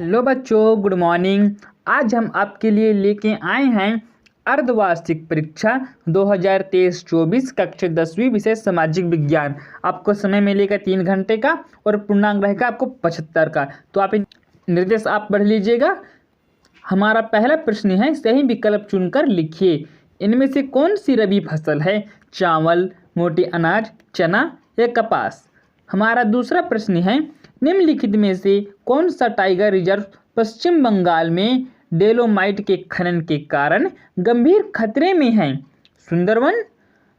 Hello बच्चों, good morning. आज हम आपके लिए लेके आए हैं अर्धवार्षिक परीक्षा 2023-24 कक्षा 10वीं विषय सामाजिक विज्ञान। आपको समय मिलेगा 3 घंटे का और पूर्णांक रहेगा आपको 75 का। तो आप निर्देश आप पढ़ लीजिएगा। हमारा पहला प्रश्न है, सही विकल्प चुनकर लिखिए। इनमें से कौन सी रबी फसल है? चावल, मोटे अनाज, चना या कपास? हमारा दूसरा प्रश्न है, निम्नलिखित में से कौन सा टाइगर रिजर्व पश्चिम बंगाल में डेलोमाइट के खनन के कारण गंभीर खतरे में है? Sundarban,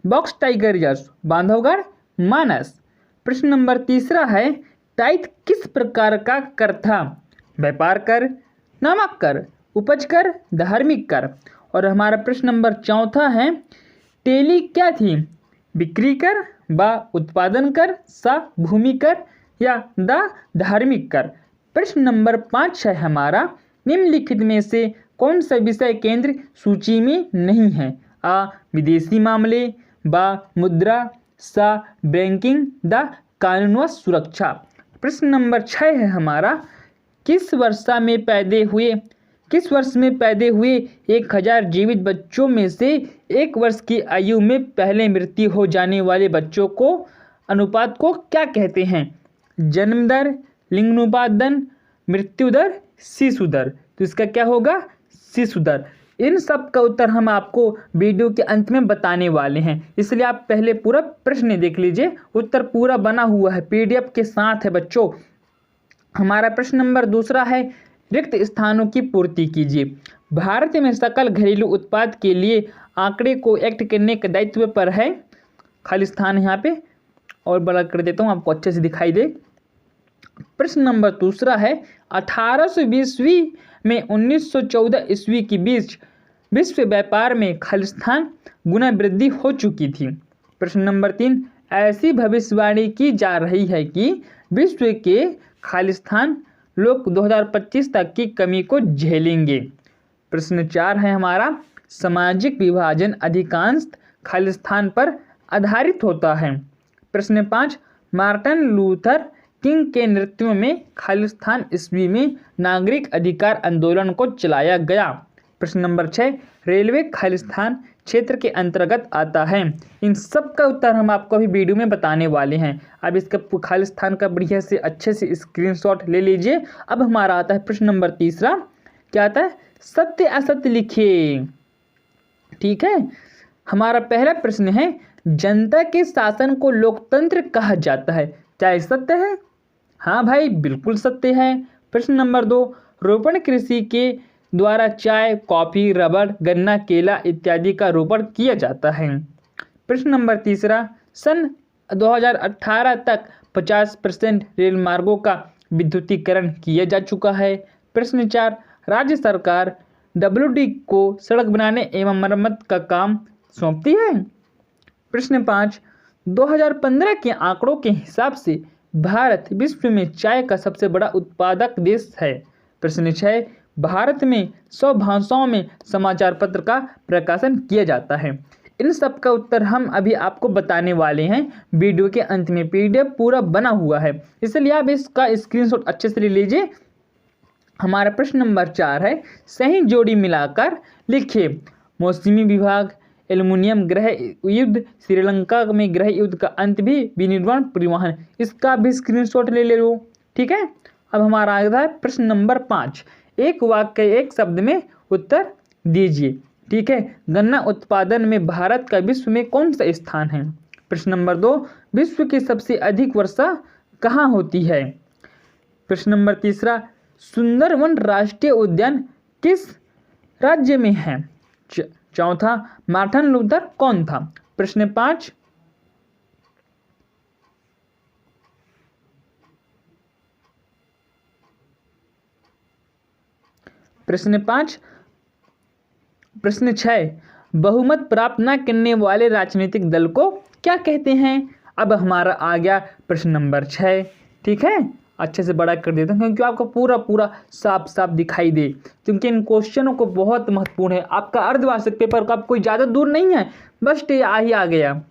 Buxa tiger reserve, Bandhavgarh, Manas. प्रश्न नंबर तीसरा है, टाइथ किस प्रकार का कर था? व्यापार कर, नामक कर, उपज कर, धार्मिक कर। और हमारा प्रश्न नंबर चौथा है, टेली क्या थी? बिक्री कर, बा उत्पादन कर, सा भूमि कर या द धार्मिक कर। प्रश्न नंबर 5 है हमारा, निम्नलिखित में से कौन सा विषय केंद्र सूची में नहीं है? आ विदेशी मामले, बा मुद्रा, सा बैंकिंग, द कानून व सुरक्षा। प्रश्न नंबर 6 है हमारा, किस वर्ष में पैदा हुए 1000 जीवित बच्चों में से 1 वर्ष की आयु में पहले मृत्यु हो जाने वाले बच्चों को अनुपात को क्या कहते हैं? जन्म दर, लिंगानुपात दर, मृत्यु दर, शिशु दर। तो इसका क्या होगा? शिशु दर। इन सब का उत्तर हम आपको वीडियो के अंत में बताने वाले हैं, इसलिए आप पहले पूरा प्रश्न देख लीजिए। उत्तर पूरा बना हुआ है, पीडीएफ के साथ है बच्चों। हमारा प्रश्न नंबर दूसरा है, रिक्त स्थानों की पूर्ति कीजिए। भारत में सकल घरेलू उत्पाद के लिए आंकड़े को एक्ट करने के दायित्व पर है। खाली स्थान यहाँ पे और बड़ा कर देता हूँ, आपको अच्छे से दिखाई दे। प्रश्न नंबर दूसरा है, 1820 में 1914 ईस्वी के बीच विश्व व्यापार में खालिस्तान गुना वृद्धि हो चुकी थी। प्रश्न नंबर 3, ऐसी भविष्यवाणी की जा रही है कि विश्व के खालिस्तान लोग 2025 तक की कमी को झेलेंगे। प्रश्न 4 है हमारा, सामाजिक विभाजन अधिकांश खालिस्तान पर आधारित होता है। प्रश्न 5, मार्टिन लूथर किंग के नेतृत्व में खालिस्तान ईस्वी में नागरिक अधिकार आंदोलन को चलाया गया। प्रश्न नंबर 6, रेलवे खालिस्तान क्षेत्र के अंतर्गत आता है। इन सब का उत्तर हम आपको अभी वीडियो में बताने वाले हैं। अब इसका खालिस्तान का बढ़िया से अच्छे से स्क्रीनशॉट ले लीजिए। अब हमारा आता है प्रश्न नंबर तीसरा, क्या आता है? सत्य असत्य लिखिए। ठीक है, हमारा पहला प्रश्न है, जनता के शासन को लोकतंत्र कहा जाता है, क्या सत्य है? हाँ भाई, बिल्कुल सत्य है। प्रश्न नंबर 2, रोपण कृषि के द्वारा चाय, कॉफी, रबड़, गन्ना, केला इत्यादि का रोपण किया जाता है। प्रश्न नंबर तीसरा, सन 2018 तक 50% रेल मार्गों का विद्युतीकरण किया जा चुका है। प्रश्न 4, राज्य सरकार WD को सड़क बनाने एवं मरम्मत का काम सौंपती है। प्रश्न 5, 2015 के आंकड़ों के हिसाब से भारत विश्व में चाय का सबसे बड़ा उत्पादक देश है। प्रश्न 6, भारत में 100 भाषाओं में समाचार पत्र का प्रकाशन किया जाता है। इन सब का उत्तर हम अभी आपको बताने वाले हैं वीडियो के अंत में। पीडीएफ पूरा बना हुआ है, इसलिए आप इसका स्क्रीनशॉट अच्छे से ले लीजिए। हमारा प्रश्न नंबर 4 है, सही जोड़ी मिलाकर लिखिए। मौसमी विभाग, एल्युमिनियम गृह युद्ध, श्रीलंका में गृह युद्ध का अंत भी, विनिर्माण परिवहन। इसका भी स्क्रीनशॉट ले लो। ठीक है, अब हमारा आता है प्रश्न नंबर 5, एक वाक्य एक शब्द में उत्तर दीजिए। ठीक है, गन्ना उत्पादन में भारत का विश्व में कौन सा स्थान है? प्रश्न नंबर 2, विश्व की सबसे अधिक वर्षा कहाँ होती है? प्रश्न नंबर तीसरा, सुंदरवन राष्ट्रीय उद्यान किस राज्य में है? चौथा, मार्टिन लूथर कौन था? प्रश्न 5, प्रश्न 6, बहुमत प्राप्त न करने वाले राजनीतिक दल को क्या कहते हैं? अब हमारा आ गया प्रश्न नंबर 6। ठीक है, अच्छे से बड़ा कर देता हूँ क्योंकि आपको पूरा साफ साफ दिखाई दे, क्योंकि इन क्वेश्चनों को बहुत महत्वपूर्ण है। आपका अर्धवार्षिक पेपर का कोई ज़्यादा दूर नहीं है, बस ये आ गया।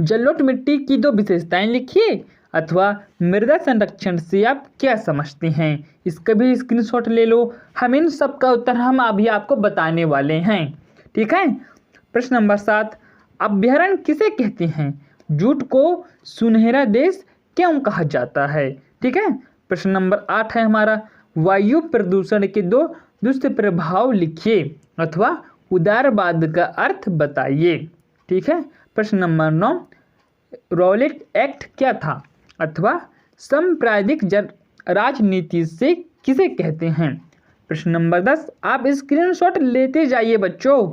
जलोढ़ मिट्टी की 2 विशेषताएं लिखिए। अथवा मृदा संरक्षण से आप क्या समझते हैं? इसका भी स्क्रीनशॉट ले लो। हम इन सब का उत्तर हम अभी आपको बताने वाले हैं। ठीक है। प्रश्न नंबर 7, अभ्यारण्य किसे कहते हैं? जूट को सुनहरा देश क्यों कहा जाता है? ठीक है। प्रश्न नंबर 8 है हमारा, वायु प्रदूषण के 2 दुष्प्रभाव लिखिए अथवा उदारवाद का अर्थ बताइए। ठीक है। प्रश्न नंबर 9, रॉलेट एक्ट क्या था अथवा सांप्रदायिक राजनीति से किसे कहते हैं? प्रश्न नंबर 10, आप स्क्रीनशॉट लेते जाइए बच्चों।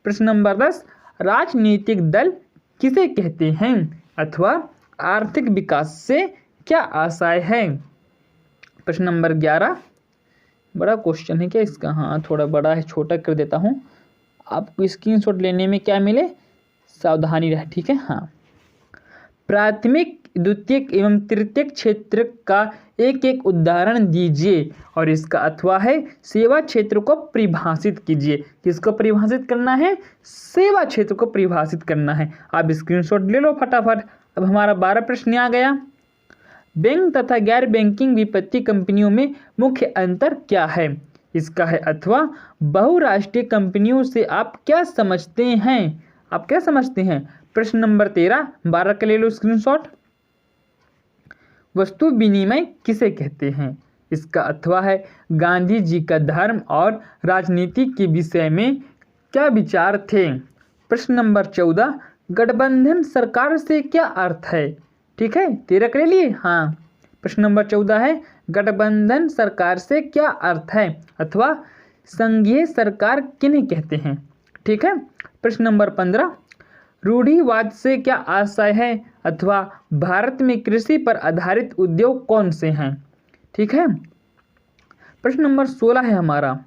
प्रश्न नंबर 10, राजनीतिक दल किसे कहते हैं अथवा आर्थिक विकास से क्या आशय है? प्रश्न नंबर 11, बड़ा क्वेश्चन है क्या इसका? हाँ थोड़ा बड़ा है, छोटा कर देता हूँ। आपको स्क्रीनशॉट लेने में क्या मिले, सावधानी रहे। ठीक है। हाँ, प्राथमिक, द्वितीयक एवं तृतीयक क्षेत्र का एक एक उदाहरण दीजिए और इसका अथवा है सेवा क्षेत्र को परिभाषित कीजिए। किसको परिभाषित करना है? सेवा क्षेत्र को परिभाषित करना है। आप स्क्रीनशॉट ले लो फटाफट। अब हमारा 12 प्रश्न आ गया। बैंक तथा गैर बैंकिंग वित्तीय कंपनियों में मुख्य अंतर क्या है? इसका है अथवा बहुराष्ट्रीय कंपनियों से आप क्या समझते हैं? आप क्या समझते हैं? प्रश्न नंबर 13, 12 का ले लो स्क्रीनशॉट। वस्तु विनिमय किसे कहते हैं? इसका अथवा है गांधी जी का धर्म और राजनीति के विषय में क्या विचार थे? प्रश्न नंबर 14, गठबंधन सरकार से क्या अर्थ है? ठीक है, 13 कर लिए। हाँ, प्रश्न नंबर 14 है गठबंधन सरकार से क्या अर्थ है अथवा संघीय सरकार किन्हें कहते हैं? ठीक है। प्रश्न नंबर 15, रूढ़िवाद से क्या आशय है अथवा भारत में कृषि पर आधारित उद्योग कौन से हैं? ठीक है। प्रश्न नंबर 16 है हमारा,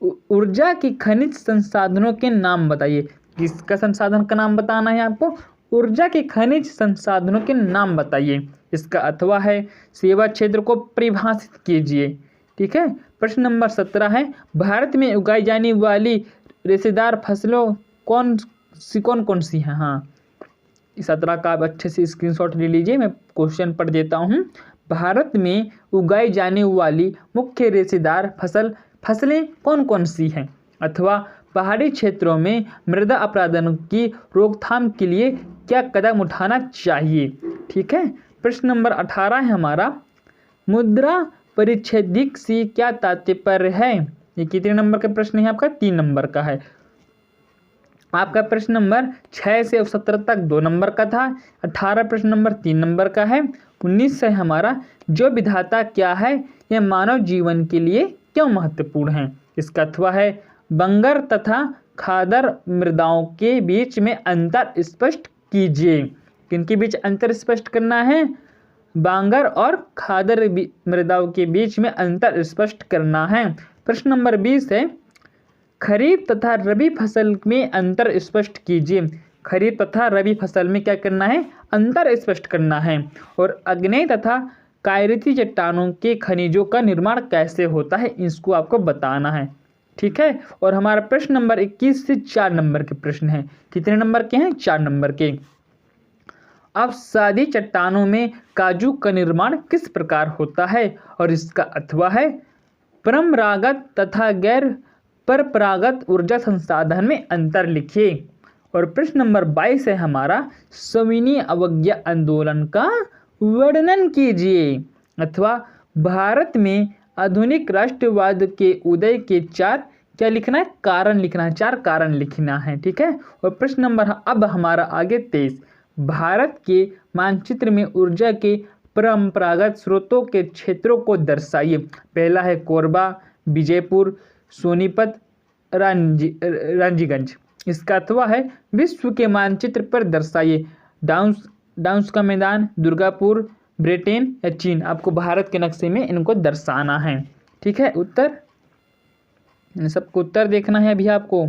ऊर्जा की खनिज संसाधनों के नाम बताइए। किसका संसाधन का नाम बताना है आपको? ऊर्जा के खनिज संसाधनों के नाम बताइए। इसका अथवा है सेवा क्षेत्र को परिभाषित कीजिए। ठीक है। प्रश्न नंबर 17 है भारत में उगाई जाने वाली रेशेदार फसलों कौन कौन सी हैं? हाँ, इस 17 का आप अच्छे से स्क्रीनशॉट ले लीजिए। मैं क्वेश्चन पढ़ देता हूँ। भारत में उगाई जाने वाली मुख्य रेशेदार फसलें कौन कौन सी हैं अथवा पहाड़ी क्षेत्रों में मृदा अपरदन की रोकथाम के लिए क्या कदम उठाना चाहिए? ठीक है। प्रश्न नंबर 18 है हमारा, मुद्रा परिच्छेदिक से क्या तात्पर्य है? ये कितने नंबर का प्रश्न है आपका? 3 नंबर का है। आपका प्रश्न नंबर 6 से 17 तक 2 नंबर का था। 18 प्रश्न नंबर 3 नंबर का है। 19 से हमारा, जो विधाता क्या है यह मानव जीवन के लिए क्यों महत्वपूर्ण है? इसका अथवा है बंगर तथा खादर मृदाओं के बीच में अंतर स्पष्ट कीजिए। किनके बीच अंतर स्पष्ट करना है? बांगर और खादर मृदाओं के बीच में अंतर स्पष्ट करना है। प्रश्न नंबर 20 है, खरीफ तथा रबी फसल में अंतर स्पष्ट कीजिए। खरीफ तथा रबी फसल में क्या करना है? अंतर स्पष्ट करना है। और आग्नेय तथा कायरती चट्टानों के खनिजों का निर्माण कैसे होता है, इसको आपको बताना है। ठीक है। और हमारा प्रश्न नंबर 21 से 4 नंबर के प्रश्न हैं। कितने नंबर के हैं? 4 नंबर के। अब सादी चट्टानों में काजू का निर्माण किस प्रकार होता है? और इसका अथवा है परंपरागत तथा गैर परंपरागत ऊर्जा संसाधन में अंतर लिखिए। और प्रश्न नंबर 22 है हमारा, सविनय अवज्ञा आंदोलन का वर्णन कीजिए अथवा भारत में आधुनिक राष्ट्रवाद के उदय के 4 क्या लिखना है? कारण लिखना है। 4 कारण लिखना है। ठीक है। और प्रश्न नंबर अब हमारा आगे 23, भारत के मानचित्र में ऊर्जा के परंपरागत स्रोतों के क्षेत्रों को दर्शाइए। पहला है कोरबा, विजयपुर, सोनीपत, रांजीगंज। इसका अथवा है विश्व के मानचित्र पर दर्शाइए। डाउन्स का मैदान, दुर्गापुर, ब्रिटेन या चीन। आपको भारत के नक्शे में इनको दर्शाना है। ठीक है। उत्तर, इन सबको उत्तर देखना है अभी आपको।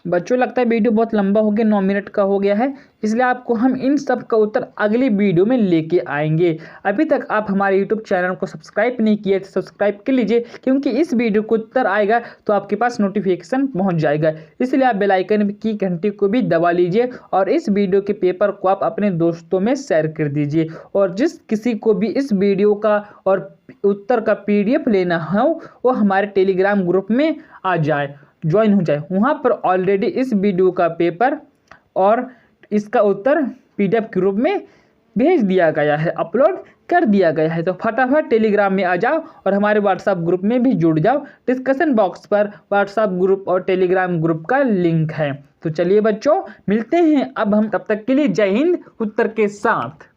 बच्चों लगता है वीडियो बहुत लंबा हो गया, 9 मिनट का हो गया है, इसलिए आपको हम इन सब का उत्तर अगली वीडियो में लेके आएंगे। अभी तक आप हमारे यूट्यूब चैनल को सब्सक्राइब नहीं किए तो सब्सक्राइब कर लीजिए, क्योंकि इस वीडियो को उत्तर आएगा तो आपके पास नोटिफिकेशन पहुंच जाएगा। इसलिए आप बेल आइकन की घंटी को भी दबा लीजिए और इस वीडियो के पेपर को आप अपने दोस्तों में शेयर कर दीजिए। और जिस किसी को भी इस वीडियो का और उत्तर का PDF लेना हो वो हमारे टेलीग्राम ग्रुप में आ जाए, ज्वाइन हो जाए। वहाँ पर ऑलरेडी इस वीडियो का पेपर और इसका उत्तर PDF के रूप में भेज दिया गया है, अपलोड कर दिया गया है। तो फटाफट टेलीग्राम में आ जाओ और हमारे व्हाट्सएप ग्रुप में भी जुड़ जाओ। डिस्कशन बॉक्स पर व्हाट्सएप ग्रुप और टेलीग्राम ग्रुप का लिंक है। तो चलिए बच्चों, मिलते हैं अब हम, तब तक के लिए जय हिंद उत्तर के साथ।